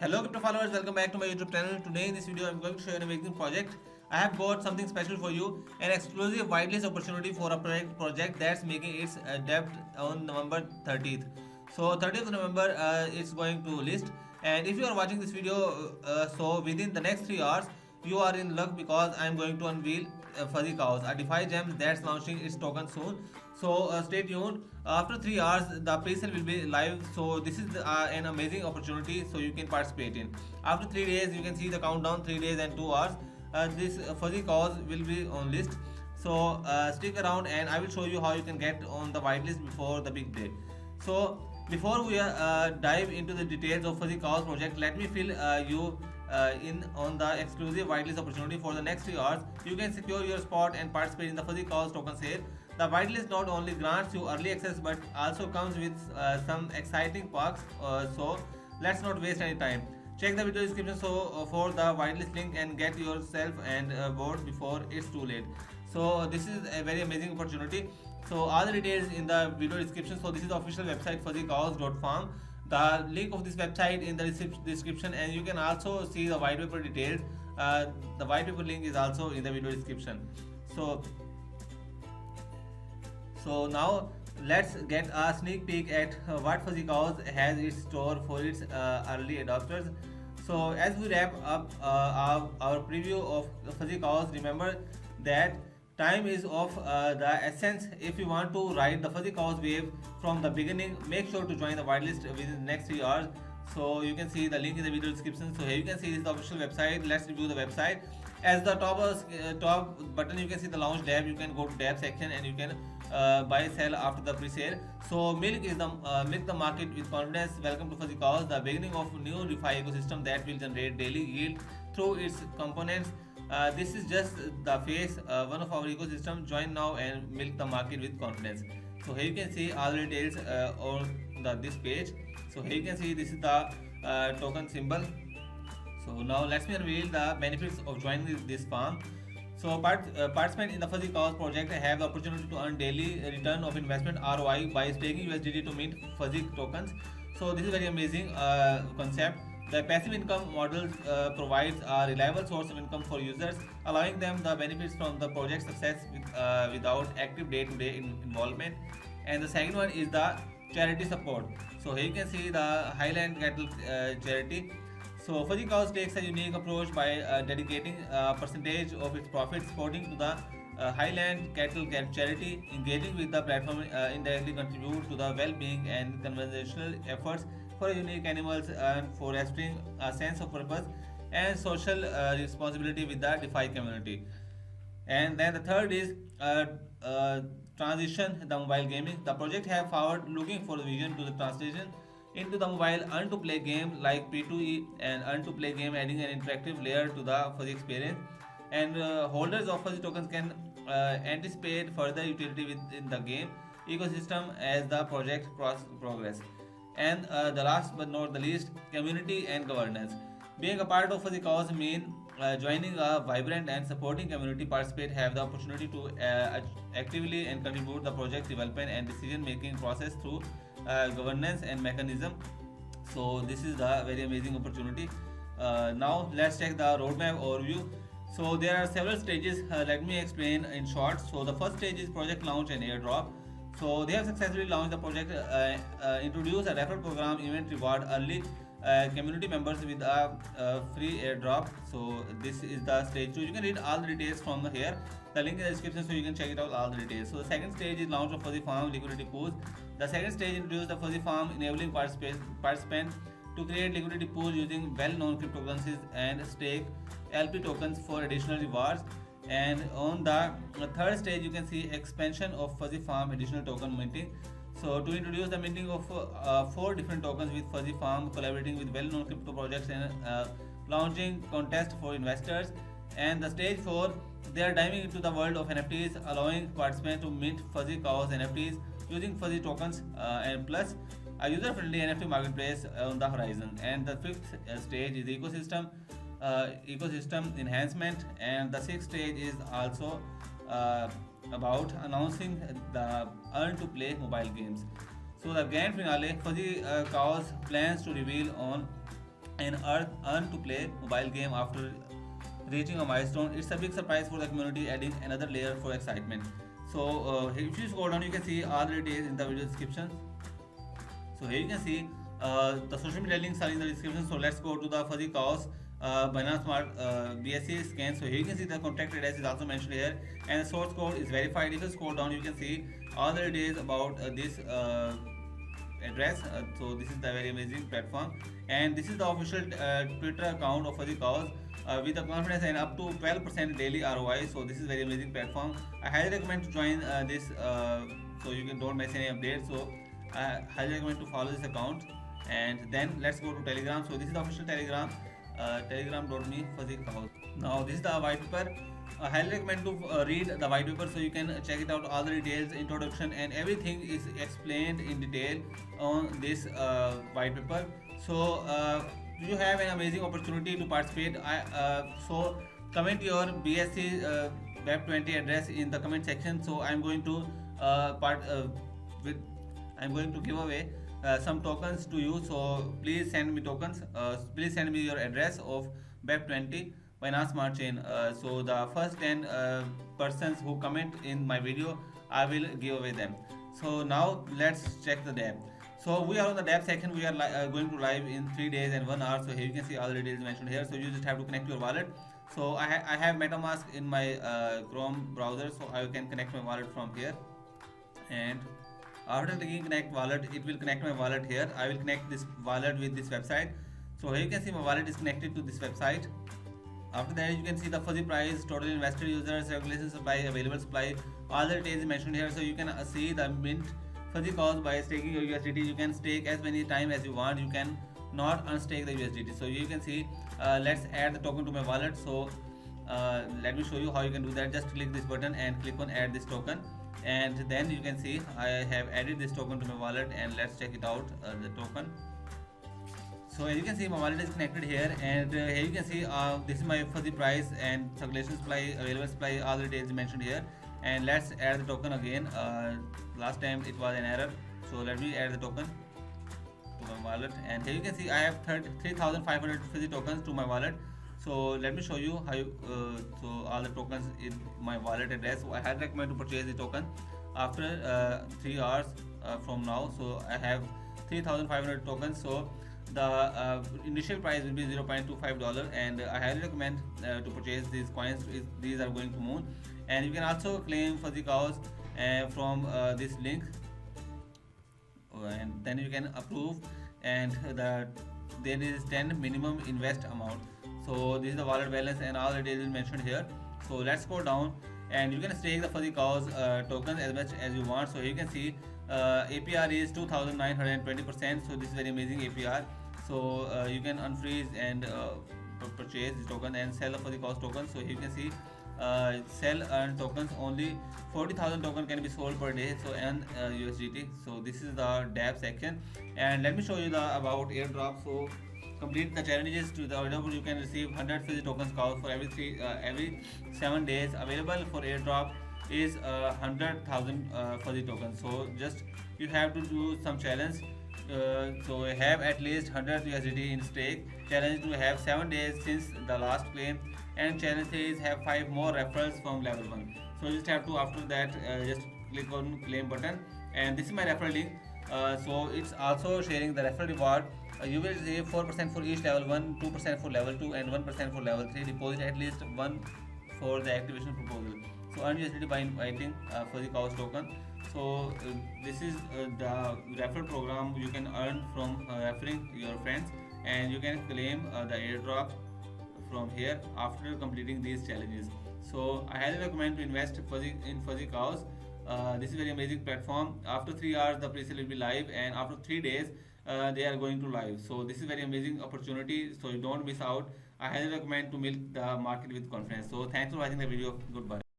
Hello crypto followers, welcome back to my YouTube channel. Today in this video I'm going to show you an amazing project. I have got something special for you, an exclusive whitelist opportunity for a project that's making its debut on November 30th. So 30th November it's going to list, and if you are watching this video so within the next 3 hours you are in luck because I am going to unveil Fuzzy Cows, a DeFi gem that's launching its token soon. So stay tuned. After 3 hours, the pre-sale will be live. So this is an amazing opportunity. So you can participate in. After 3 days, you can see the countdown. 3 days and 2 hours. This Fuzzy Cows will be on list. So stick around, and I will show you how you can get on the whitelist before the big day. So before we dive into the details of Fuzzy Cows project, let me fill you in on the exclusive whitelist opportunity for the next 3 hours. You can secure your spot and participate in the Fuzzy Cows token sale. The whitelist not only grants you early access but also comes with some exciting perks. So let's not waste any time. Check the video description for the whitelist link and get yourself and board before it's too late. So this is a very amazing opportunity. So all the details in the video description. So this is the official website fuzzycows.farm. The link of this website in the description, and you can also see the white paper details. The white paper link is also in the video description. So now let's get a sneak peek at what Fuzzy Cows has in store for its early adopters. So as we wrap up our preview of Fuzzy Cows, remember that time is of the essence. If you want to ride the Fuzzy Cows wave from the beginning, make sure to join the whitelist within the next 3 hours. So you can see the link in the video description. So here you can see this is the official website. Let's review the website. As the top button, you can see the launch tab. You can go to tab section and you can buy sell after the pre-sale. So milk the market with confidence. Welcome to Fuzzy Cows, the beginning of new DeFi ecosystem that will generate daily yield through its components. This is just the face one of our ecosystem. Join now and milk the market with confidence. So here you can see all the details on this page. So here you can see this is the token symbol. So now let's me reveal the benefits of joining this farm. So participants in the Fuzzy Cows project have the opportunity to earn daily return of investment (ROI) by staking USDT to mint Fuzzy tokens. So this is very amazing concept. The passive income model provides a reliable source of income for users, allowing them the benefits from the project success without active day-to-day involvement. And the second one is the charity support. So here you can see the Highland Cattle charity. So Fuzzy Cows takes a unique approach by dedicating a percentage of its profits supporting to the Highland Cattle charity. Engaging with the platform indirectly contribute to the well-being and conservational efforts for unique animals and fostering a sense of purpose and social responsibility with the DeFi community. And then the third is transition the mobile gaming. The project have forward looking for the vision to the transition into the mobile earn to play game like P2E and earn to play game, adding an interactive layer to the Fuzzy experience. And holders of Fuzzy tokens can anticipate further utility within the game ecosystem as the project progress. And the last but not the least, community and governance. Being a part of Fuzzy Cows mean joining a vibrant and supporting community. Participate have the opportunity to actively and contribute the project development and decision making process through governance and mechanism. So this is the very amazing opportunity. Now let's check the roadmap overview. So there are several stages. Let me explain in short. So the first stage is project launch and airdrop. So they have successfully launched the project, introduced a referral program, event reward early community members with a free airdrop. So this is the stage 2. You can read all the details from here. The link in the description so you can check it out all the details. So the second stage is launch of Fuzzy Farm liquidity pools. The second stage introduced the Fuzzy Farm, enabling participants to create liquidity pools using well-known cryptocurrencies and stake LP tokens for additional rewards. And on the third stage, you can see expansion of Fuzzy Farm additional token minting. So to introduce the minting of 4 different tokens with Fuzzy Farm, collaborating with well-known crypto projects and launching contest for investors. And the stage 4, they are diving into the world of NFTs, allowing participants to mint Fuzzy Cows NFTs using Fuzzy tokens, and plus a user-friendly NFT marketplace on the horizon. And the fifth stage is ecosystem enhancement, and the sixth stage is also about announcing the earn to play mobile games. So the grand finale, Fuzzy Cows plans to reveal on and earn to play mobile game after reaching a milestone. It's a big surprise for the community, adding another layer for excitement. So if you scroll down, you can see all the details in the video description. So here you can see the social media links are in the description. So let's go to the Fuzzy Cows Binance Smart BSC scan. So here you can see the contact address is also mentioned here, and the source code is verified. If you scroll down, you can see all the details about this address. So this is the very amazing platform, and this is the official Twitter account of Fuzzy Cows. With the confidence and up to 12% daily ROI. So this is very amazing platform. I highly recommend to join this so you can don't miss any updates. So I highly recommend to follow this account. And then let's go to Telegram. So this is the official Telegram, telegram.me Fuzzy Cows. Now this is the white paper. I highly recommend to read the white paper so you can check it out. All the details, introduction, and everything is explained in detail on this white paper. So you have an amazing opportunity to participate. So comment your BSC Web 20 address in the comment section. So I'm going to I'm going to give away some tokens to you. So please send me tokens. Please send me your address of Web 20 Binance Smart Chain. So the first 10 persons who comment in my video, I will give away them. So now let's check the dApp. So we are on the dApp section. We are going to live in 3 days and 1 hour. So here you can see all the details mentioned here. So you just have to connect your wallet. So I have MetaMask in my Chrome browser, so I can connect my wallet from here. And after clicking connect wallet, it will connect my wallet here. I will connect this wallet with this website. So here you can see my wallet is connected to this website. After that, you can see the fuzzy price, total invested users, circulation supply, available supply. All the details mentioned here. So you can see the mint Fuzzy Cows by staking your USDT. You can stake as many times as you want. You can not unstake the USDT. So you can see, let's add the token to my wallet. So let me show you how you can do that. Just click this button and click on add this token, and then you can see I have added this token to my wallet, and let's check it out, the token. So as you can see, my wallet is connected here, and here you can see this is my fuzzy price and circulation supply, available supply, all the details mentioned here. And let's add the token again. Last time it was an error, so let me add the token to my wallet. And here you can see I have 3,500 fuzzy tokens to my wallet. So let me show you how you, so all the tokens in my wallet address. So I highly recommend to purchase the token after 3 hours from now. So I have 3,500 tokens. So the initial price will be $0.25, and I highly recommend to purchase these coins. These are going to moon, and you can also claim Fuzzy Cows from this link, and then you can approve, and there is 10 minimum invest amount. So this is the wallet balance and all the details mentioned here. So let's go down, and you can stake the Fuzzy Cows tokens as much as you want. So here you can see APR is 2,920%. So this is very amazing APR. So you can unfreeze and purchase this token and sell the Fuzzy Cows token. So here you can see sell earn tokens, only 40,000 token can be sold per day. So earn USDT. So this is the dApp section, and let me show you the about airdrop. So complete the challenges to the airdrop. You can receive 100 Fuzzy tokens cows for every 7 days. Available for airdrop is 100,000 Fuzzy tokens. So just you have to do some challenge. So have at least 100 USDT in stake. Challenge to have 7 days since the last claim, and challenge is have 5 more referrals from level 1. So you just have to, after that, just click on claim button, and this is my referral link. So it's also sharing the referral reward. You will receive 4% for each level 1, 2% for level 2, and 1% for level 3. Deposit at least 1 for the activation proposal. So earn USDT by inviting Fuzzy Cows token. So this is the referral program. You can earn from referring your friends, and you can claim the airdrop from here after completing these challenges. So I highly recommend to invest in Fuzzy Cows. This is very amazing platform. After 3 hours the pre-sale will be live, and after 3 days they are going to live. So this is very amazing opportunity, so you don't miss out. I highly recommend to milk the market with confidence. So thanks for watching the video. Goodbye.